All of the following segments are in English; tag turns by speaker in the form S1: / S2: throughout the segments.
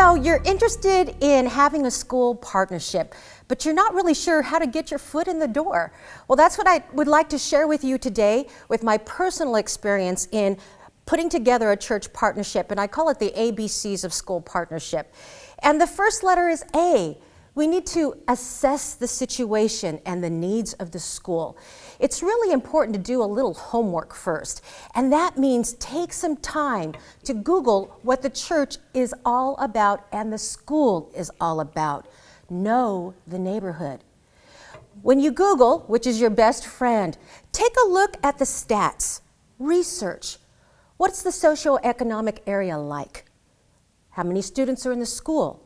S1: So you're interested in having a school partnership, but you're not really sure how to get your foot in the door. Well, that's what I would like to share with you today with my personal experience in putting together a church partnership, and I call it the ABCs of school partnership. And the first letter is A. We need to assess the situation and the needs of the school. It's really important to do a little homework first, and that means take some time to Google what the church is all about and the school is all about. Know the neighborhood. When you Google, which is your best friend, take a look at the stats, research. What's the socioeconomic area like? How many students are in the school?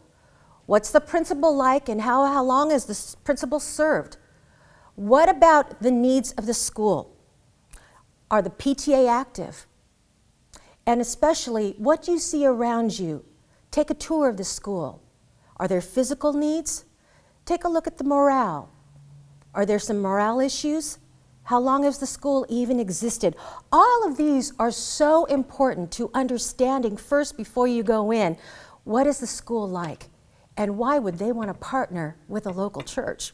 S1: What's the principal like and how long is the principal served? What about the needs of the school? Are the PTA active? And especially, what do you see around you? Take a tour of the school. Are there physical needs? Take a look at the morale. Are there some morale issues? How long has the school even existed? All of these are so important to understanding first before you go in. What is the school like? And why would they want to partner with a local church?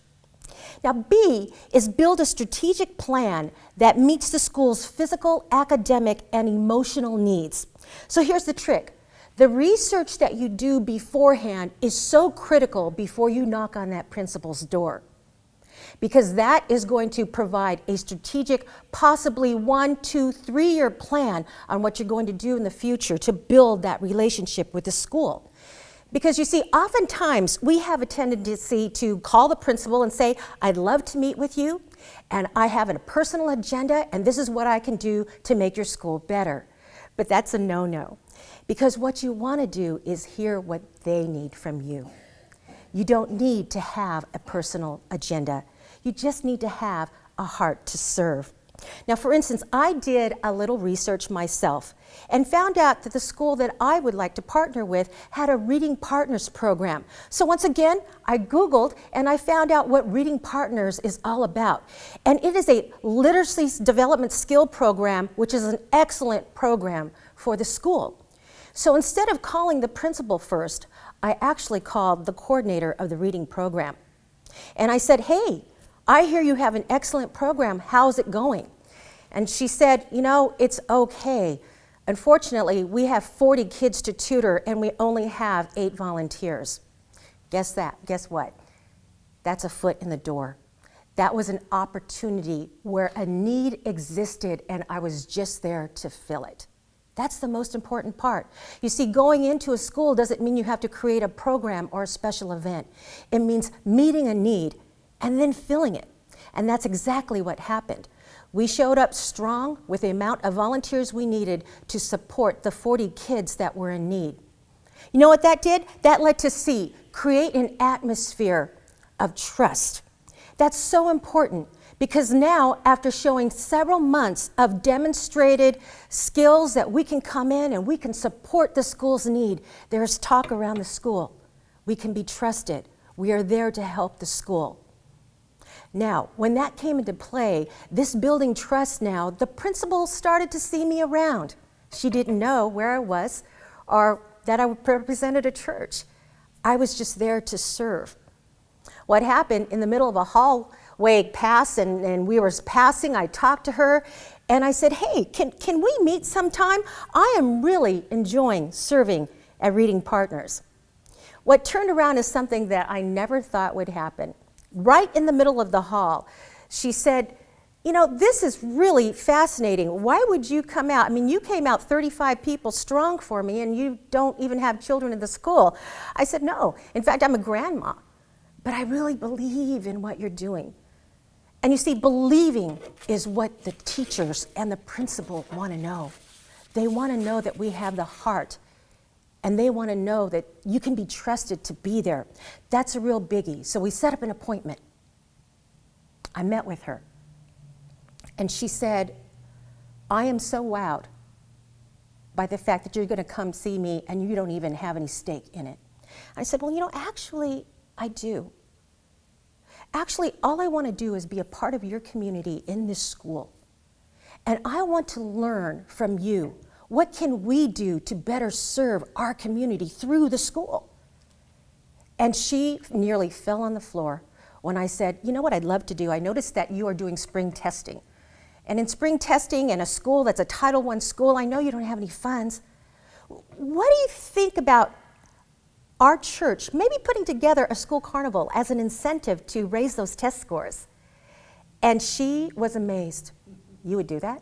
S1: Now, B is build a strategic plan that meets the school's physical, academic, and emotional needs. So here's the trick. The research that you do beforehand is so critical before you knock on that principal's door, because that is going to provide a strategic, possibly 1, 2, 3-year plan on what you're going to do in the future to build that relationship with the school. Because you see, oftentimes we have a tendency to call the principal and say, I'd love to meet with you, and I have a personal agenda, and this is what I can do to make your school better. But that's a no-no, because what you want to do is hear what they need from you. You don't need to have a personal agenda. You just need to have a heart to serve. Now, for instance, I did a little research myself and found out that the school that I would like to partner with had a Reading Partners program. So once again, I Googled and I found out what Reading Partners is all about. And it is a literacy development skill program, which is an excellent program for the school. So instead of calling the principal first, I actually called the coordinator of the reading program. And I said, hey, I hear you have an excellent program. How's it going? And she said, you know, it's okay. Unfortunately, we have 40 kids to tutor and we only have 8 volunteers. Guess what? That's a foot in the door. That was an opportunity where a need existed and I was just there to fill it. That's the most important part. You see, going into a school doesn't mean you have to create a program or a special event. It means meeting a need and then filling it. And that's exactly what happened. We showed up strong with the amount of volunteers we needed to support the 40 kids that were in need. You know what that did? That led to C, create an atmosphere of trust. That's so important because now, after showing several months of demonstrated skills that we can come in and we can support the school's need, there's talk around the school. We can be trusted. We are there to help the school. Now, when that came into play, this building trust now, the principal started to see me around. She didn't know where I was or that I represented a church. I was just there to serve. What happened in the middle of a hallway pass and we were passing, I talked to her and I said, hey, can we meet sometime? I am really enjoying serving at Reading Partners. What turned around is something that I never thought would happen. Right in the middle of the hall, she said, you know, this is really fascinating. Why would you come out? I mean, you came out 35 people strong for me and you don't even have children in the school. I said, no. In fact, I'm a grandma, but I really believe in what you're doing. And you see, believing is what the teachers and the principal want to know. They want to know that we have the heart. And they want to know that you can be trusted to be there. That's a real biggie. So we set up an appointment. I met with her. And she said, I am so wowed by the fact that you're going to come see me and you don't even have any stake in it. I said, well, you know, actually, I do. Actually, all I want to do is be a part of your community in this school. And I want to learn from you. What can we do to better serve our community through the school? And she nearly fell on the floor when I said, you know what I'd love to do? I noticed that you are doing spring testing. And in spring testing in a school that's a Title I school, I know you don't have any funds. What do you think about our church maybe putting together a school carnival as an incentive to raise those test scores? And she was amazed. You would do that?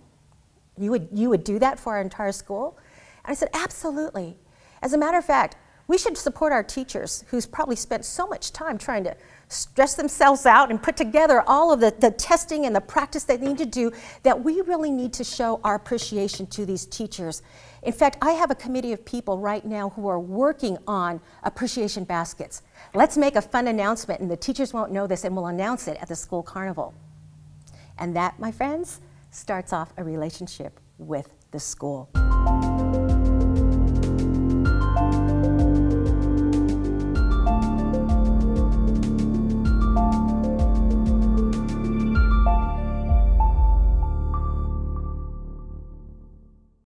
S1: You would do that for our entire school? And I said, absolutely. As a matter of fact, we should support our teachers who's probably spent so much time trying to stress themselves out and put together all of the testing and the practice they need to do, that we really need to show our appreciation to these teachers. In fact, I have a committee of people right now who are working on appreciation baskets. Let's make a fun announcement, and the teachers won't know this, and we'll announce it at the school carnival. And that, my friends, starts off a relationship with the school.